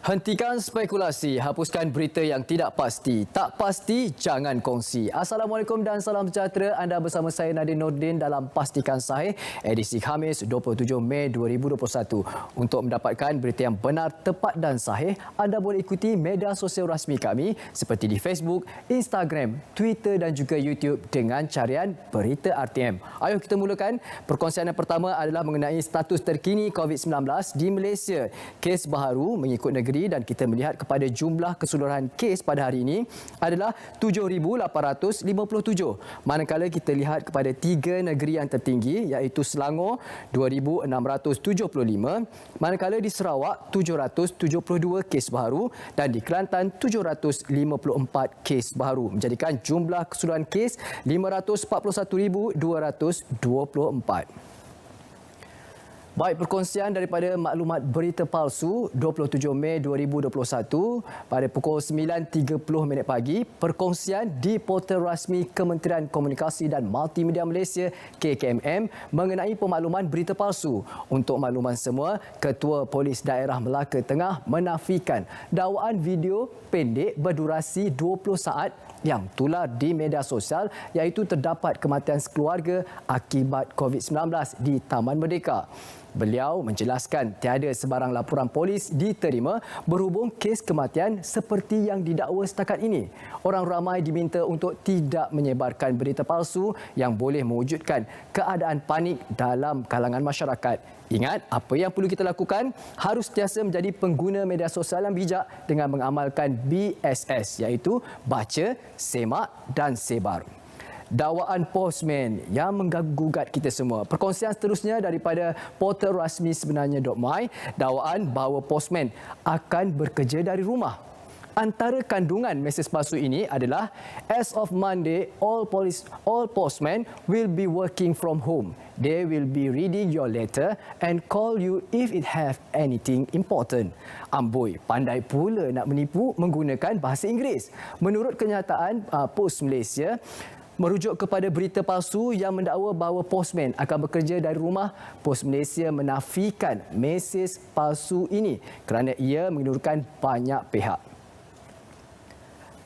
Hentikan spekulasi, hapuskan berita yang tidak pasti. Tak pasti, jangan kongsi. Assalamualaikum dan salam sejahtera. Anda bersama saya Nadine Nordin dalam Pastikan Sahih, edisi Khamis 27 Mei 2021. Untuk mendapatkan berita yang benar, tepat dan sahih, anda boleh ikuti media sosial rasmi kami seperti di Facebook, Instagram, Twitter dan juga YouTube dengan carian Berita RTM. Ayuh kita mulakan. Perkongsian yang pertama adalah mengenai status terkini COVID-19 di Malaysia. Kes baharu mengikut negeri dan kita melihat kepada jumlah keseluruhan kes pada hari ini adalah 7,857. Manakala kita lihat kepada tiga negeri yang tertinggi iaitu Selangor 2,675, manakala di Sarawak 772 kes baharu dan di Kelantan 754 kes baharu menjadikan jumlah keseluruhan kes 541,224. Baik, perkongsian daripada maklumat berita palsu 27 Mei 2021 pada pukul 9.30 pagi, perkongsian di portal rasmi Kementerian Komunikasi dan Multimedia Malaysia KKMM mengenai pemakluman berita palsu. Untuk makluman semua, Ketua Polis Daerah Melaka Tengah menafikan dakwaan video pendek berdurasi 20 saat yang tular di media sosial iaitu terdapat kematian sekeluarga akibat COVID-19 di Taman Merdeka. Beliau menjelaskan tiada sebarang laporan polis diterima berhubung kes kematian seperti yang didakwa setakat ini. Orang ramai diminta untuk tidak menyebarkan berita palsu yang boleh mewujudkan keadaan panik dalam kalangan masyarakat. Ingat, apa yang perlu kita lakukan harus sentiasa menjadi pengguna media sosial yang bijak dengan mengamalkan BSS iaitu baca, semak dan sebar. Dakwaan postman yang menggugat kita semua. Perkongsian seterusnya daripada portal rasmi sebenarnya.my, dakwaan bahawa postman akan bekerja dari rumah. Antara kandungan mesej palsu ini adalah as of Monday, all postmen will be working from home. They will be reading your letter and call you if it have anything important. Amboi, pandai pula nak menipu menggunakan bahasa Inggeris. Menurut kenyataan Pos Malaysia, merujuk kepada berita palsu yang mendakwa bahawa postman akan bekerja dari rumah, Pos Malaysia menafikan mesej palsu ini kerana ia mengundurkan banyak pihak.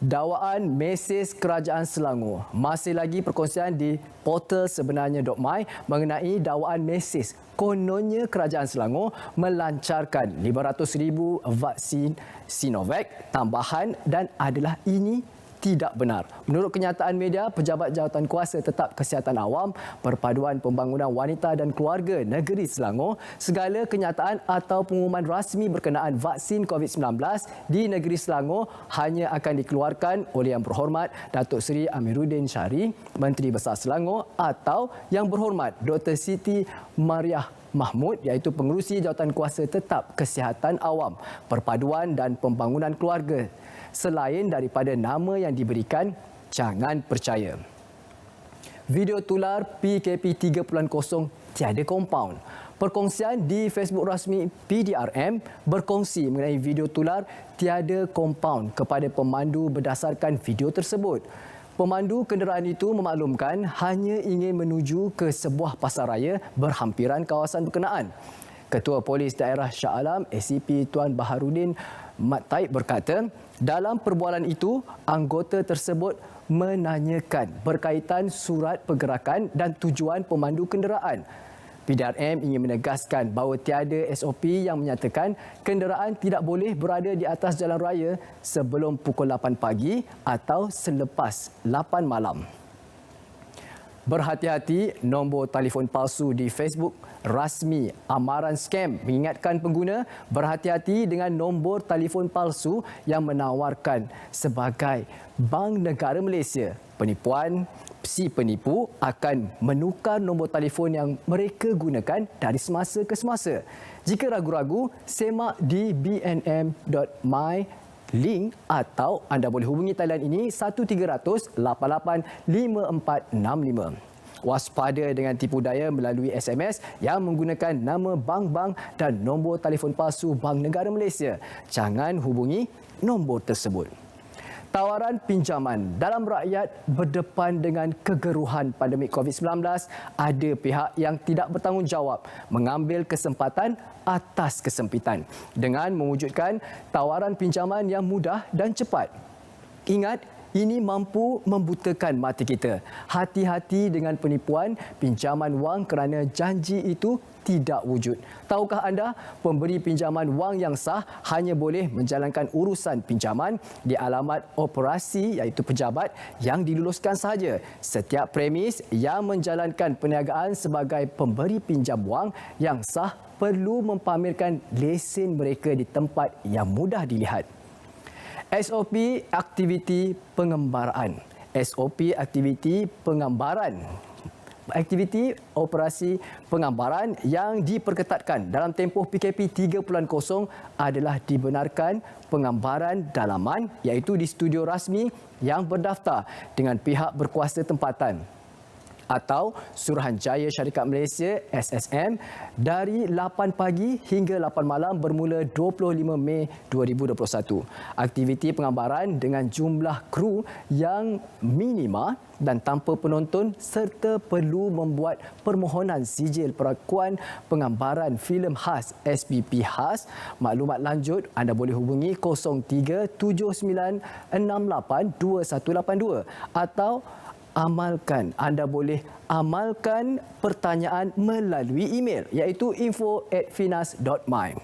Dakwaan mesej Kerajaan Selangor. Masih lagi perkongsian di portal sebenarnya.my mengenai dakwaan mesej kononnya Kerajaan Selangor melancarkan 500,000 vaksin Sinovac tambahan dan adalah ini tidak benar. Menurut kenyataan media, Pejabat Jawatan Kuasa Tetap Kesihatan Awam, Perpaduan Pembangunan Wanita dan Keluarga Negeri Selangor, segala kenyataan atau pengumuman rasmi berkenaan vaksin COVID-19 di negeri Selangor hanya akan dikeluarkan oleh Yang Berhormat Datuk Seri Amiruddin Syari, Menteri Besar Selangor, atau Yang Berhormat Dr. Siti Mariah Mahmud iaitu Pengerusi Jawatan Kuasa Tetap Kesihatan Awam, Perpaduan dan Pembangunan Keluarga. Selain daripada nama yang diberikan, jangan percaya. Video tular PKP 3.0 tiada kompaun. Perkongsian di Facebook rasmi PDRM berkongsi mengenai video tular tiada kompaun kepada pemandu berdasarkan video tersebut. Pemandu kenderaan itu memaklumkan hanya ingin menuju ke sebuah pasaraya berhampiran kawasan berkenaan. Ketua Polis Daerah Shah Alam, ACP Tuan Baharudin Mat Taib berkata, dalam perbualan itu, anggota tersebut menanyakan berkaitan surat pergerakan dan tujuan pemandu kenderaan. PDRM ingin menegaskan bahawa tiada SOP yang menyatakan kenderaan tidak boleh berada di atas jalan raya sebelum pukul 8 pagi atau selepas 8 malam. Berhati-hati, nombor telefon palsu di Facebook rasmi Amaran Scam mengingatkan pengguna berhati-hati dengan nombor telefon palsu yang menawarkan sebagai Bank Negara Malaysia. Si penipu akan menukar nombor telefon yang mereka gunakan dari semasa ke semasa. Jika ragu-ragu, semak di bnm.my link atau anda boleh hubungi talian ini 1300 88 5465. Waspada dengan tipu daya melalui SMS yang menggunakan nama bank-bank dan nombor telefon palsu Bank Negara Malaysia. Jangan hubungi nombor tersebut. Tawaran pinjaman dalam rakyat berdepan dengan kegeruhan pandemik COVID-19, ada pihak yang tidak bertanggungjawab mengambil kesempatan atas kesempitan dengan mewujudkan tawaran pinjaman yang mudah dan cepat. Ingat, ini mampu membutakan mata kita. Hati-hati dengan penipuan pinjaman wang kerana janji itu tidak wujud. Tahukah anda, pemberi pinjaman wang yang sah hanya boleh menjalankan urusan pinjaman di alamat operasi iaitu pejabat yang diluluskan sahaja. Setiap premis yang menjalankan perniagaan sebagai pemberi pinjam wang yang sah perlu mempamerkan lesen mereka di tempat yang mudah dilihat. SOP aktiviti pengembaraan. SOP aktiviti pengambaran. Aktiviti operasi pengambaran yang diperketatkan dalam tempoh PKP 3.0 adalah dibenarkan pengambaran dalaman iaitu di studio rasmi yang berdaftar dengan pihak berkuasa tempatan atau Suruhanjaya Syarikat Malaysia SSM dari 8 pagi hingga 8 malam bermula 25 Mei 2021. Aktiviti pengambaran dengan jumlah kru yang minima dan tanpa penonton serta perlu membuat permohonan sijil perakuan pengambaran filem khas SPP khas. Maklumat lanjut anda boleh hubungi 0379682182 atau anda boleh amalkan pertanyaan melalui email iaitu info@finas.my.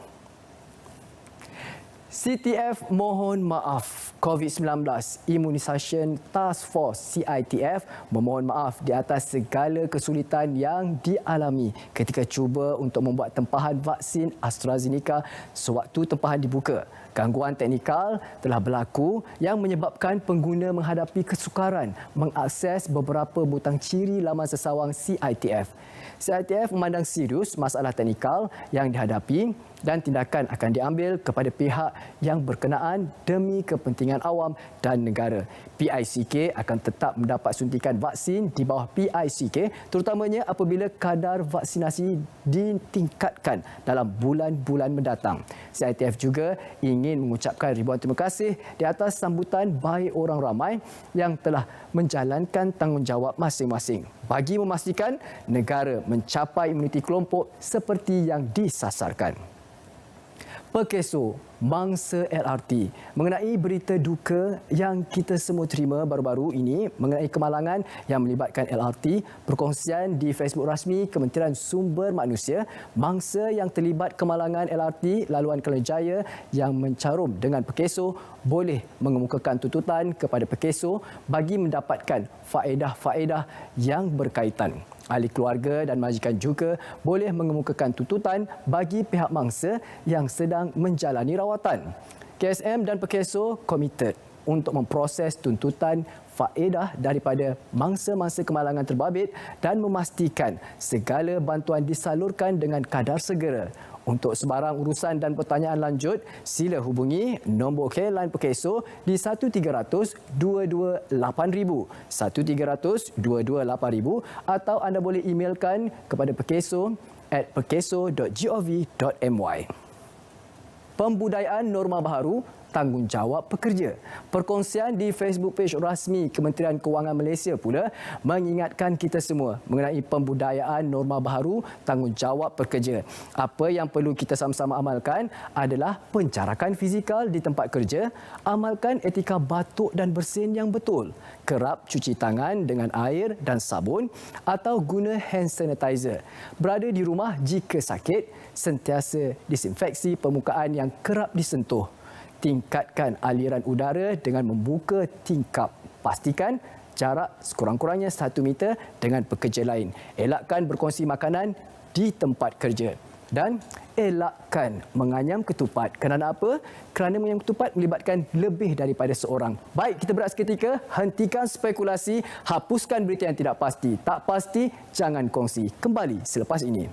CTF mohon maaf. COVID-19 Immunisation Task Force CITF memohon maaf di atas segala kesulitan yang dialami ketika cuba untuk membuat tempahan vaksin AstraZeneca sewaktu tempahan dibuka. Gangguan teknikal telah berlaku yang menyebabkan pengguna menghadapi kesukaran mengakses beberapa butang ciri laman sesawang CITF. CITF memandang serius masalah teknikal yang dihadapi dan tindakan akan diambil kepada pihak yang berkenaan demi kepentingan awam dan negara. PICK akan tetap mendapat suntikan vaksin di bawah PICK terutamanya apabila kadar vaksinasi ditingkatkan dalam bulan-bulan mendatang. CITF juga ingin mengucapkan ribuan terima kasih di atas sambutan baik orang ramai yang telah menjalankan tanggungjawab masing-masing bagi memastikan negara mencapai imuniti kelompok seperti yang disasarkan. Pekeso mangsa LRT mengenai berita duka yang kita semua terima baru-baru ini mengenai kemalangan yang melibatkan LRT. Perkongsian di Facebook rasmi Kementerian Sumber Manusia, mangsa yang terlibat kemalangan LRT laluan Kelana Jaya yang mencarum dengan Pekeso boleh mengemukakan tuntutan kepada Pekeso bagi mendapatkan faedah-faedah yang berkaitan. Ahli keluarga dan majikan juga boleh mengemukakan tuntutan bagi pihak mangsa yang sedang menjalani rawatan. KSM dan Pekeso komited untuk memproses tuntutan faedah daripada mangsa-mangsa kemalangan terbabit dan memastikan segala bantuan disalurkan dengan kadar segera. Untuk sebarang urusan dan pertanyaan lanjut, sila hubungi nombor K-Line Pekeso di 1300-228000, 1300-228000 atau anda boleh emailkan kepada pekeso@pekeso.gov.my. Pembudayaan norma baharu tanggungjawab pekerja. Perkongsian di Facebook page rasmi Kementerian Kewangan Malaysia pula mengingatkan kita semua mengenai pembudayaan norma baharu tanggungjawab pekerja. Apa yang perlu kita sama-sama amalkan adalah pencarakan fizikal di tempat kerja, amalkan etika batuk dan bersin yang betul, kerap cuci tangan dengan air dan sabun atau guna hand sanitizer. Berada di rumah jika sakit, sentiasa disinfeksi permukaan yang kerap disentuh. Tingkatkan aliran udara dengan membuka tingkap. Pastikan jarak sekurang-kurangnya 1 meter dengan pekerja lain. Elakkan berkongsi makanan di tempat kerja. Dan elakkan menganyam ketupat. Kerana apa? Kerana menganyam ketupat melibatkan lebih daripada seorang. Baik, kita berehat seketika. Hentikan spekulasi. Hapuskan berita yang tidak pasti. Tak pasti, jangan kongsi. Kembali selepas ini.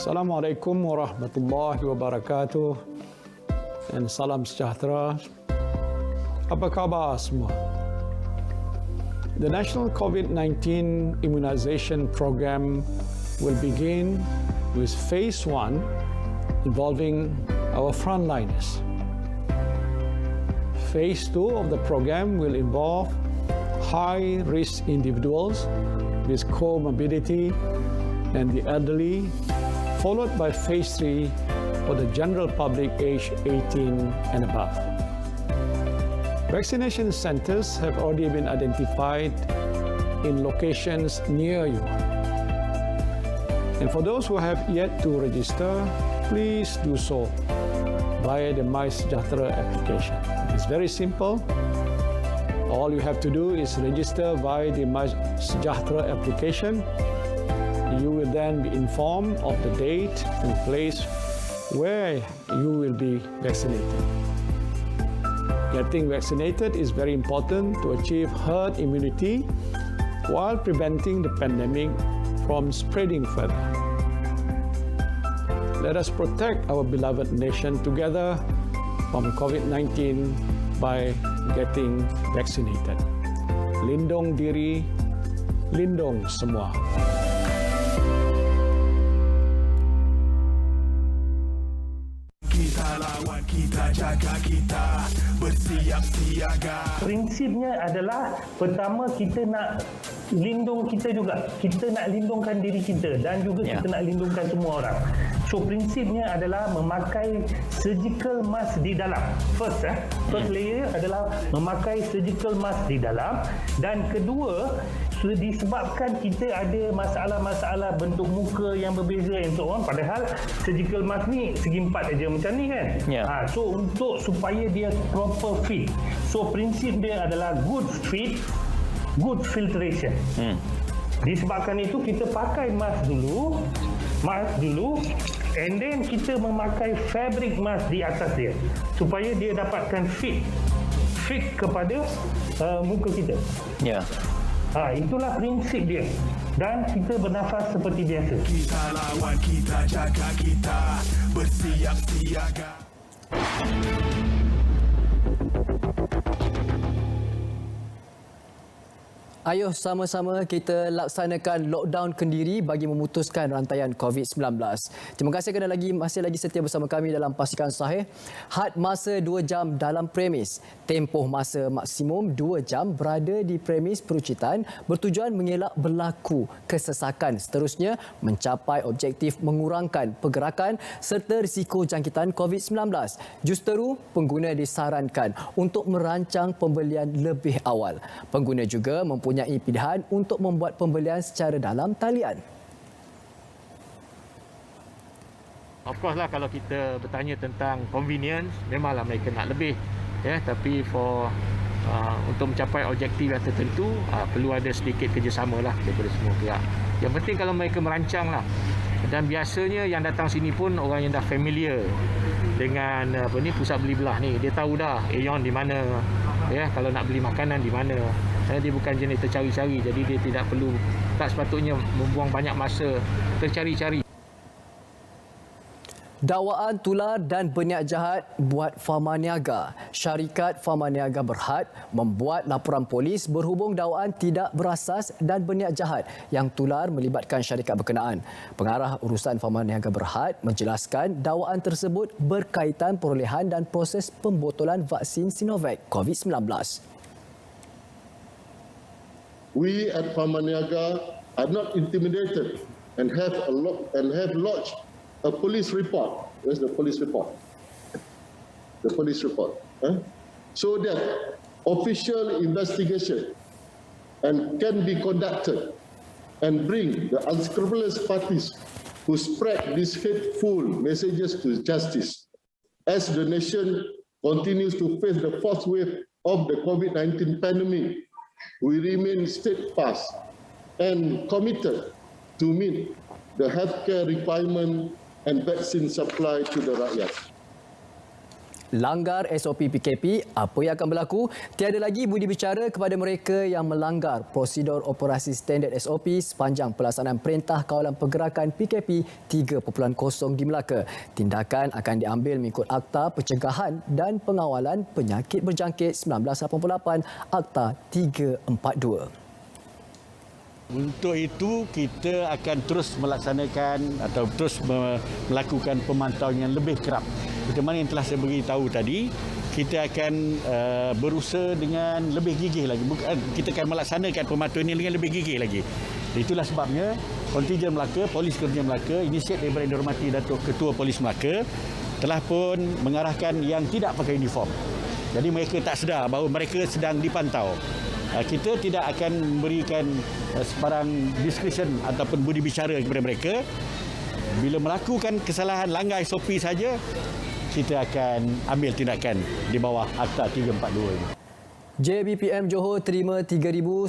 Assalamualaikum warahmatullahi wabarakatuh dan salam sejahtera. Apa khabar semua? The national COVID-19 immunization program will begin with phase 1 involving our frontliners. Phase 2 of the program will involve high-risk individuals with comorbidity and the elderly, followed by phase 3 for the general public aged 18 and above. Vaccination centers have already been identified in locations near you. And for those who have yet to register, please do so via the MySejahtera application. It's very simple. All you have to do is register via the MySejahtera application. You will then be informed of the date and place where you will be vaccinated. Getting vaccinated is very important to achieve herd immunity while preventing the pandemic from spreading further. Let us protect our beloved nation together from COVID-19 by getting vaccinated. Lindung diri, lindung semua. Kita lawan, kita jaga, kita bersiap siaga. Prinsipnya adalah pertama kita nak lindung kita juga. Kita nak lindungkan diri kita dan juga kita nak lindungkan semua orang. So prinsipnya adalah memakai surgical mask di dalam. First layer adalah memakai surgical mask di dalam, dan kedua disebabkan kita ada masalah-masalah bentuk muka yang berbeza and so on, padahal surgical mask ni segi 4 aja macam ni kan. So untuk supaya dia proper fit, so prinsip dia adalah good fit, good filtration. Disebabkan itu kita pakai mask dulu, and then kita memakai fabric mask di atas dia supaya dia dapatkan fit kepada muka kita. Itulah prinsip dia, dan kita bernafas seperti biasa. Kita lawan, kita jaga, kita bersiap siaga. Ayuh sama-sama kita laksanakan lockdown kendiri bagi memutuskan rantaian COVID-19. Terima kasih kerana masih lagi setia bersama kami dalam Pastikan Sahih. Had masa 2 jam dalam premis. Tempoh masa maksimum 2 jam berada di premis perucitan bertujuan mengelak berlaku kesesakan. Seterusnya, mencapai objektif mengurangkan pergerakan serta risiko jangkitan COVID-19. Justeru, pengguna disarankan untuk merancang pembelian lebih awal. Pengguna juga mempunyai pilihan untuk membuat pembelian secara dalam talian. Of course lah, kalau kita bertanya tentang convenience, memanglah mereka nak lebih, tapi untuk mencapai objektif yang tertentu perlu ada sedikit kerjasama lah daripada semua pihak. Yang penting kalau mereka merancang lah, dan biasanya yang datang sini pun orang yang dah familiar dengan pusat beli belah ni, dia tahu dah Aeon di mana, kalau nak beli makanan di mana. Dia bukan jenis tercari-cari, jadi dia tak sepatutnya membuang banyak masa tercari-cari. Dakwaan tular dan berniat jahat buat Pharma Niaga. Syarikat Pharma Niaga Berhad membuat laporan polis berhubung dakwaan tidak berasas dan berniat jahat yang tular melibatkan syarikat berkenaan. Pengarah urusan Pharma Niaga Berhad menjelaskan dakwaan tersebut berkaitan perolehan dan proses pembotolan vaksin Sinovac COVID-19. We at Pharma Niaga are not intimidated and have lodged a police report. Where's the police report? The police report. So that official investigation can be conducted and bring the unscrupulous parties who spread these hateful messages to justice. As the nation continues to face the fourth wave of the COVID-19 pandemic, we remain steadfast and committed to meet the healthcare requirement and vaccine supply to the rakyat. Langgar SOP PKP, apa yang akan berlaku? Tiada lagi budi bicara kepada mereka yang melanggar prosedur operasi standard SOP sepanjang pelaksanaan Perintah Kawalan Pergerakan PKP 3.0 di Melaka. Tindakan akan diambil mengikut Akta Pencegahan dan Pengawalan Penyakit Berjangkit 1988 Akta 342. Untuk itu kita akan terus melaksanakan atau terus melakukan pemantauan yang lebih kerap. Seperti mana yang telah saya beritahu tadi, kita akan berusaha dengan lebih gigih lagi. Kita akan melaksanakan pemantauan ini dengan lebih gigih lagi. Itulah sebabnya Kontijen Melaka, Polis Kontijen Melaka, inisiat daripada Yang Dihormati Datuk Ketua Polis Melaka telah pun mengarahkan yang tidak pakai uniform. Jadi mereka tak sedar bahawa mereka sedang dipantau. Kita tidak akan memberikan sebarang discretion ataupun budi bicara kepada mereka. Bila melakukan kesalahan langgar SOP saja, kita akan ambil tindakan di bawah Akta 342 ini. JBPM Johor terima 3,191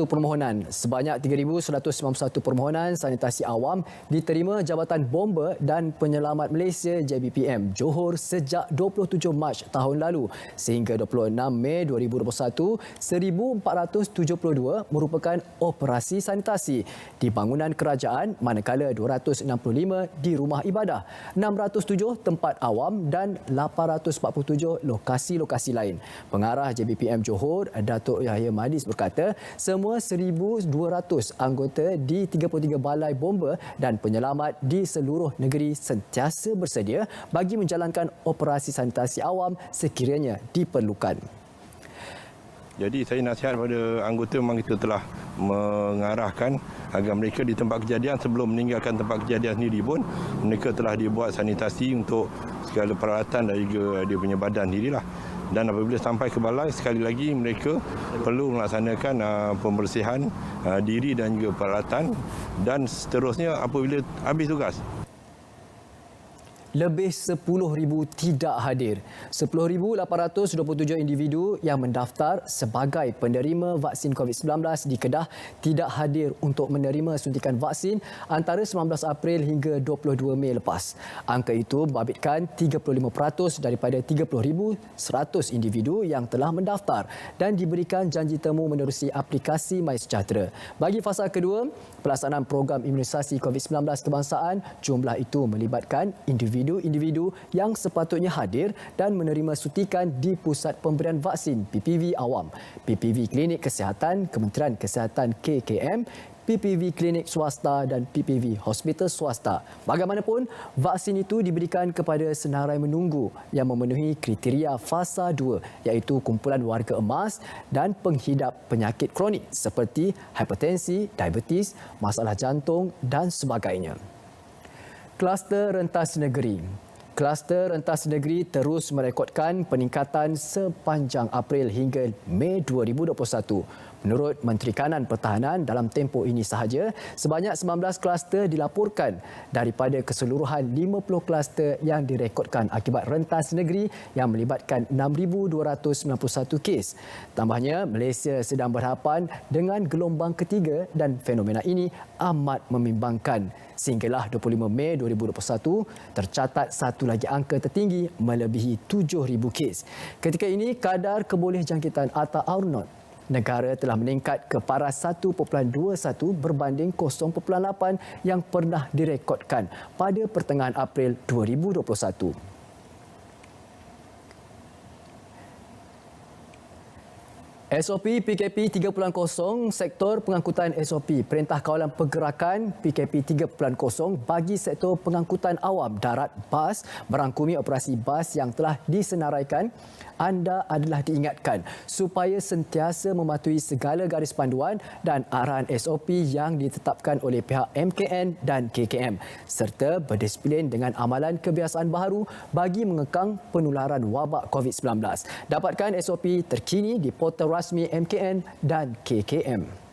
permohonan. Sebanyak 3,191 permohonan sanitasi awam diterima Jabatan Bomba dan Penyelamat Malaysia JBPM Johor sejak 27 Mac tahun lalu sehingga 26 Mei 2021. 1,472 merupakan operasi sanitasi di bangunan kerajaan, manakala 265 di rumah ibadah, 607 tempat awam dan 847 lokasi-lokasi lain. Pengarah JBPM Johor, Datuk Yahya Madis berkata, semua 1,200 anggota di 33 balai bomba dan penyelamat di seluruh negeri sentiasa bersedia bagi menjalankan operasi sanitasi awam sekiranya diperlukan. Jadi saya nasihat kepada anggota, memang kita telah mengarahkan agar mereka di tempat kejadian, sebelum meninggalkan tempat kejadian sendiri pun mereka telah dibuat sanitasi untuk segala peralatan dan juga dia punya badan dirilah. Dan apabila sampai ke balai, sekali lagi mereka perlu melaksanakan pembersihan diri dan juga peralatan, dan seterusnya apabila habis tugas. Lebih 10,000 tidak hadir. 10,827 individu yang mendaftar sebagai penerima vaksin COVID-19 di Kedah tidak hadir untuk menerima suntikan vaksin antara 19 April hingga 22 Mei lepas. Angka itu membabitkan 35% daripada 30,100 individu yang telah mendaftar dan diberikan janji temu menerusi aplikasi MySejahtera. Bagi fasa kedua, pelaksanaan program imunisasi COVID-19 kebangsaan, jumlah itu melibatkan individu yang sepatutnya hadir dan menerima suntikan di Pusat Pemberian Vaksin PPV Awam, PPV Klinik Kesihatan Kementerian Kesihatan KKM, PPV Klinik Swasta dan PPV Hospital Swasta. Bagaimanapun, vaksin itu diberikan kepada senarai menunggu yang memenuhi kriteria fasa 2 iaitu kumpulan warga emas dan penghidap penyakit kronik seperti hipertensi, diabetes, masalah jantung dan sebagainya. Kluster rentas negeri. Kluster rentas negeri terus merekodkan peningkatan sepanjang April hingga Mei 2021. Menurut Menteri Kanan Pertahanan, dalam tempoh ini sahaja, sebanyak 19 kluster dilaporkan daripada keseluruhan 50 kluster yang direkodkan akibat rentas negeri yang melibatkan 6,291 kes. Tambahnya, Malaysia sedang berhadapan dengan gelombang ketiga dan fenomena ini amat membimbangkan. Sehinggalah 25 Mei 2021, tercatat satu lagi angka tertinggi melebihi 7,000 kes. Ketika ini, kadar kebolehjangkitan atau R0 negara telah meningkat ke paras 1.21 berbanding 0.8 yang pernah direkodkan pada pertengahan April 2021. SOP PKP 3.0 sektor pengangkutan SOP Perintah Kawalan Pergerakan PKP 3.0 bagi sektor pengangkutan awam darat bas merangkumi operasi bas yang telah disenaraikan. Anda adalah diingatkan supaya sentiasa mematuhi segala garis panduan dan arahan SOP yang ditetapkan oleh pihak MKN dan KKM serta berdisiplin dengan amalan kebiasaan baharu bagi mengekang penularan wabak COVID-19. Dapatkan SOP terkini di portal rasmi MKN dan KKM.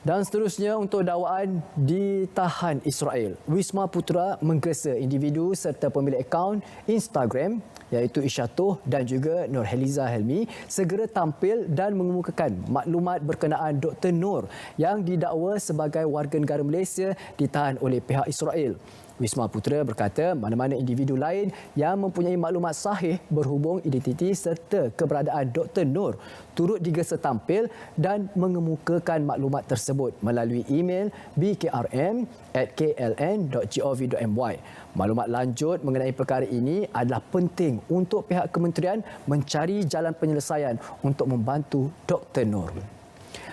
Dan seterusnya, untuk dakwaan ditahan Israel, Wisma Putra menggesa individu serta pemilik akaun Instagram iaitu Isyatuh dan juga Nurheliza Helmi segera tampil dan mengemukakan maklumat berkenaan Dr. Nur yang didakwa sebagai warga negara Malaysia ditahan oleh pihak Israel. Wisma Putra berkata mana-mana individu lain yang mempunyai maklumat sahih berhubung identiti serta keberadaan Dr. Nur turut digesa tampil dan mengemukakan maklumat tersebut melalui email bkrm@kln.gov.my. Maklumat lanjut mengenai perkara ini adalah penting untuk pihak kementerian mencari jalan penyelesaian untuk membantu Dr. Nur.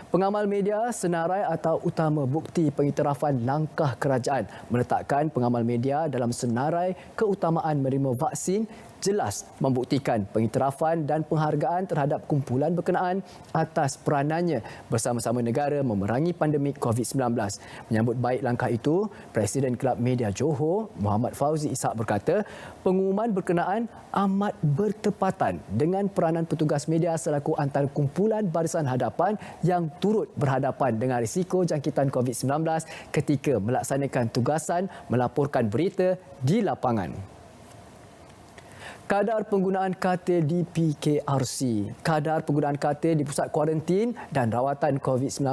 Pengamal media senarai atau utama bukti pengiktirafan langkah kerajaan meletakkan pengamal media dalam senarai keutamaan menerima vaksin jelas membuktikan pengiktirafan dan penghargaan terhadap kumpulan berkenaan atas peranannya bersama-sama negara memerangi pandemik COVID-19. Menyambut baik langkah itu, Presiden Kelab Media Johor, Muhammad Fauzi Ishak berkata, pengumuman berkenaan amat bertepatan dengan peranan petugas media selaku antara kumpulan barisan hadapan yang turut berhadapan dengan risiko jangkitan COVID-19 ketika melaksanakan tugasan melaporkan berita di lapangan. Kadar penggunaan katil di PKRC. Kadar penggunaan katil di Pusat Kuarantin dan Rawatan COVID-19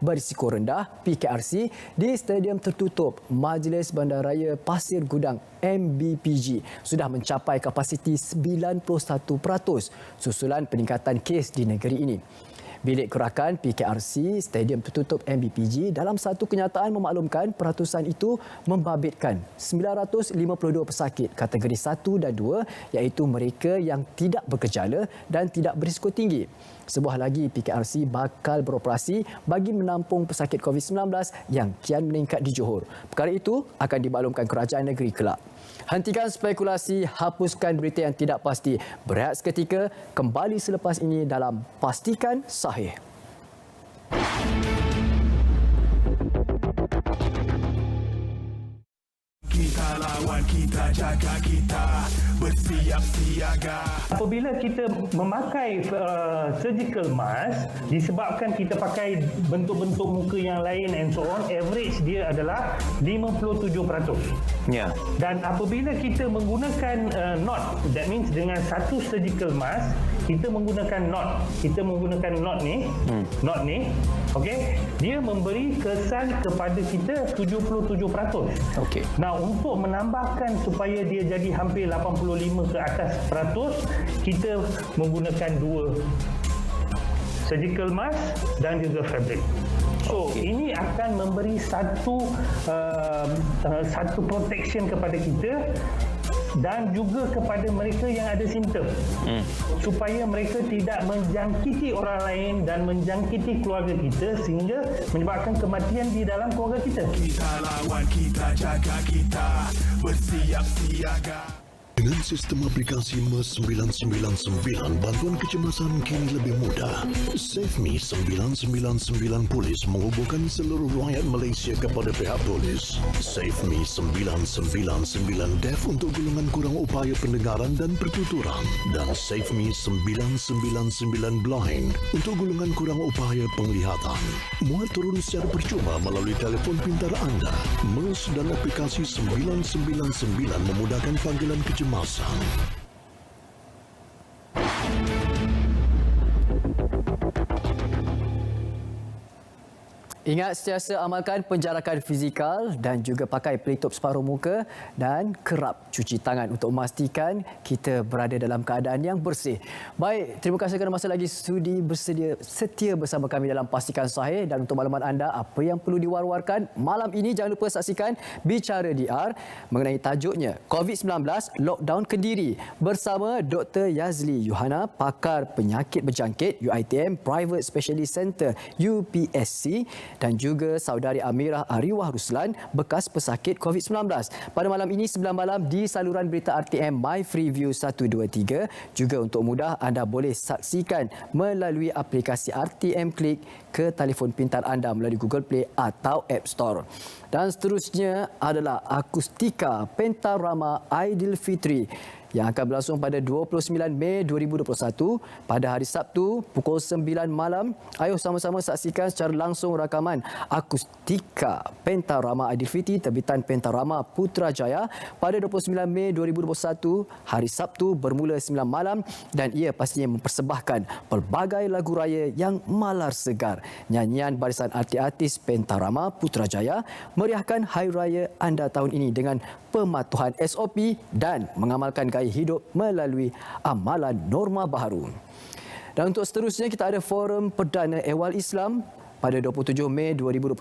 berisiko rendah PKRC di Stadium Tertutup Majlis Bandaraya Pasir Gudang MBPG sudah mencapai kapasiti 91% susulan peningkatan kes di negeri ini. Bilik Kerakan PKRC Stadium Tertutup MBPG dalam satu kenyataan memaklumkan peratusan itu membabitkan 952 pesakit kategori 1 dan 2 iaitu mereka yang tidak bergejala dan tidak berisiko tinggi. Sebuah lagi PKRC bakal beroperasi bagi menampung pesakit COVID-19 yang kian meningkat di Johor. Perkara itu akan dimaklumkan kerajaan negeri kelak. Hentikan spekulasi, hapuskan berita yang tidak pasti. Berehat seketika, kembali selepas ini dalam Pastikan Sahih. Kita lawan, kita jaga, kita bersiap siaga. Apabila kita memakai surgical mask, disebabkan kita pakai bentuk-bentuk muka yang lain and so on, average dia adalah 57%. Ya. Dan apabila kita menggunakan knot, that means dengan satu surgical mask, kita menggunakan knot. Kita menggunakan knot ni, okey, dia memberi kesan kepada kita 77%. Okey. Nah, untuk menambahkan supaya dia jadi hampir 85 ke atas peratus, kita menggunakan dua surgical mask dan juga fabric. So, ini akan memberi satu protection kepada kita dan juga kepada mereka yang ada simptom, supaya mereka tidak menjangkiti orang lain dan menjangkiti keluarga kita sehingga menyebabkan kematian di dalam keluarga kita. Kita lawan, kita jaga, kita bersiap siaga. Dengan sistem aplikasi MES 999, bantuan kecemasan kini lebih mudah. SafeMe 999 Polis menghubungkan seluruh rakyat Malaysia kepada pihak polis. SafeMe 999 Deaf untuk golongan kurang upaya pendengaran dan pertuturan. Dan SafeMe 999 Blind untuk golongan kurang upaya penglihatan. Muat turun secara percuma melalui telefon pintar anda. MES dan aplikasi 999 memudahkan panggilan kecemasan. Ingat sentiasa amalkan penjarakan fizikal dan juga pakai pelitup separuh muka dan kerap cuci tangan untuk memastikan kita berada dalam keadaan yang bersih. Baik, terima kasih kerana masih lagi sudi setia bersama kami dalam Pastikan Sahih, dan untuk maklumat anda apa yang perlu diwar-warkan malam ini, jangan lupa saksikan Bicara DR mengenai tajuknya COVID-19 Lockdown Kediri bersama Dr. Yazli Yuhana, pakar penyakit berjangkit UiTM Private Specialist Center UPSC, dan juga Saudari Amirah Ariwah Ruslan, bekas pesakit COVID-19. Pada malam ini 9 malam di saluran berita RTM My Freeview 123. Juga untuk mudah, anda boleh saksikan melalui aplikasi RTM Klik ke telefon pintar anda melalui Google Play atau App Store. Dan seterusnya adalah akustika Pentarama Aidilfitri yang akan berlangsung pada 29 Mei 2021 pada hari Sabtu pukul 9 malam. Ayuh sama-sama saksikan secara langsung rakaman akustika Pentarama Aidilfitri terbitan Pentarama Putrajaya pada 29 Mei 2021 hari Sabtu bermula 9 malam, dan ia pastinya mempersembahkan pelbagai lagu raya yang malar segar. Nyanyian barisan artis-artis Pentarama Putrajaya meriahkan Hari Raya anda tahun ini dengan pematuhan SOP dan mengamalkan gaya hidup melalui amalan norma baharu. Dan untuk seterusnya, kita ada Forum Perdana Ehwal Islam pada 27 Mei 2021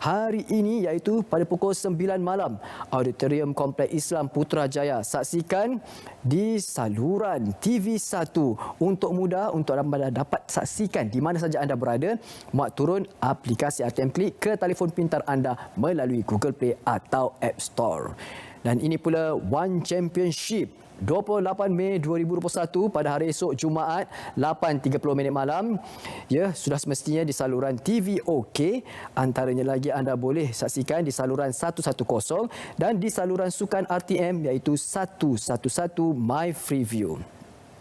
hari ini, iaitu pada pukul 9 malam, Auditorium Kompleks Islam Putrajaya. Saksikan di saluran TV1 untuk mudah, untuk anda dapat saksikan di mana saja anda berada. Muat turun aplikasi RTM Klik ke telefon pintar anda melalui Google Play atau App Store. Dan ini pula One Championship 28 Mei 2021 pada hari esok Jumaat 8.30 malam. Ya, sudah semestinya di saluran TV OK. Antaranya lagi anda boleh saksikan di saluran 110 dan di saluran sukan RTM iaitu 111 My Freeview.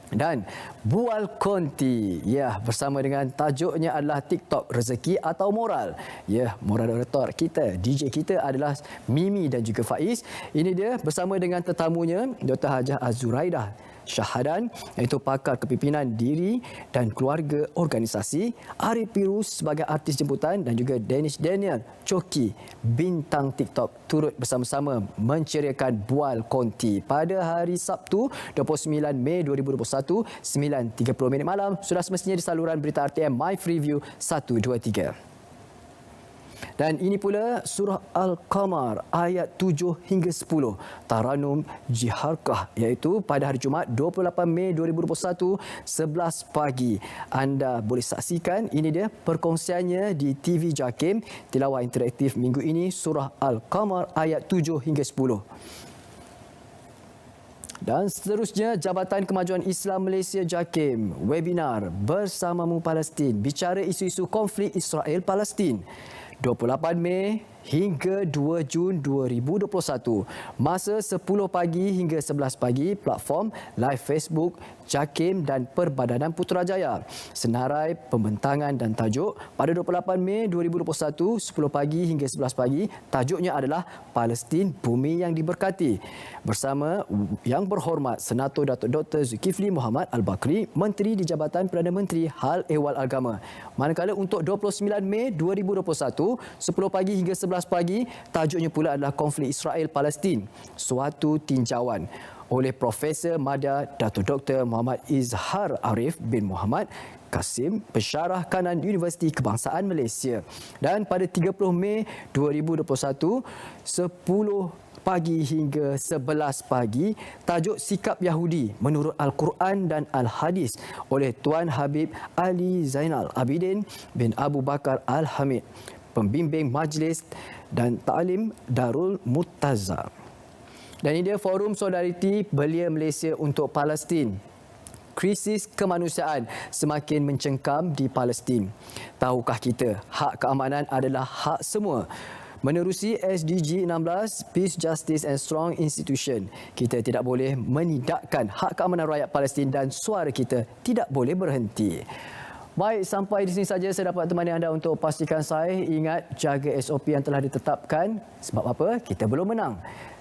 Dan Bual Konti, ya, bersama dengan tajuknya adalah TikTok Rezeki atau Moral. Ya, moderator kita, DJ kita adalah Mimi dan juga Faiz. Ini dia bersama dengan tetamunya Dr. Hajah Azuraidah Syahadan, iaitu pakar kepimpinan diri dan keluarga organisasi, Arif Pirus sebagai artis jemputan, dan juga Danish Daniel Coki, bintang TikTok, turut bersama-sama menceriakan Bual Konti pada hari Sabtu 29 Mei 2021 9.30 malam. Sudah semestinya di saluran berita RTM My Freeview 123. Dan ini pula surah Al-Qamar ayat 7 hingga 10 Taranum Jiharkah, iaitu pada hari Jumaat 28 Mei 2021 11 pagi. Anda boleh saksikan, ini dia perkongsiannya di TV JAKIM tilawah interaktif minggu ini, surah Al-Qamar ayat 7 hingga 10. Dan seterusnya, Jabatan Kemajuan Islam Malaysia JAKIM webinar Bersamamu Palestin, bicara isu-isu konflik Israel-Palestin. 28 Mei hingga 2 Jun 2021. Masa 10 pagi hingga 11 pagi, platform live Facebook JAKIM dan Perbadanan Putrajaya. Senarai pembentangan dan tajuk pada 28 Mei 2021 10 pagi hingga 11 pagi, tajuknya adalah Palestin Bumi yang Diberkati. Bersama Yang Berhormat Senator Datuk Dr. Zulkifli Muhammad Al-Bakri, Menteri di Jabatan Perdana Menteri Hal Ehwal Agama. Manakala untuk 29 Mei 2021 10 pagi hingga 11 pagi, tajuknya pula adalah konflik Israel-Palestin, suatu tinjauan oleh Profesor Madya Datuk Dr. Muhammad Izhar Arif bin Muhammad Kasim, Pensyarah Kanan Universiti Kebangsaan Malaysia. Dan pada 30 Mei 2021 10 pagi hingga 11 pagi, tajuk Sikap Yahudi menurut Al-Quran dan Al-Hadis oleh Tuan Habib Ali Zainal Abidin bin Abu Bakar Al-Hamid, Pembimbing Majlis dan Ta'lim Darul Murtaza. Dan ini dia Forum Solidariti Belia Malaysia untuk Palestin. Krisis kemanusiaan semakin mencengkam di Palestin. Tahukah kita, hak keamanan adalah hak semua. Menerusi SDG 16, Peace, Justice and Strong Institution, kita tidak boleh menidakkan hak keamanan rakyat Palestin dan suara kita tidak boleh berhenti. Baik, sampai di sini saja saya dapat temani anda untuk pastikan saya. Ingat, jaga SOP yang telah ditetapkan. Sebab apa? Kita belum menang.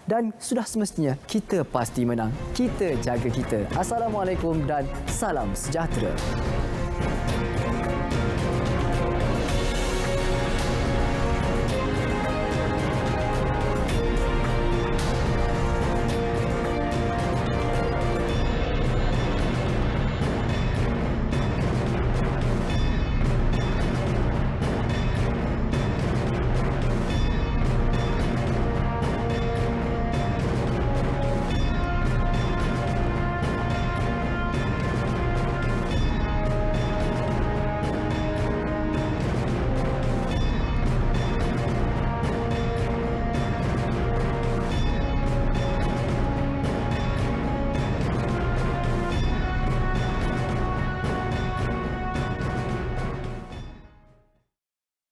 Dan sudah semestinya kita pasti menang. Kita jaga kita. Assalamualaikum dan salam sejahtera.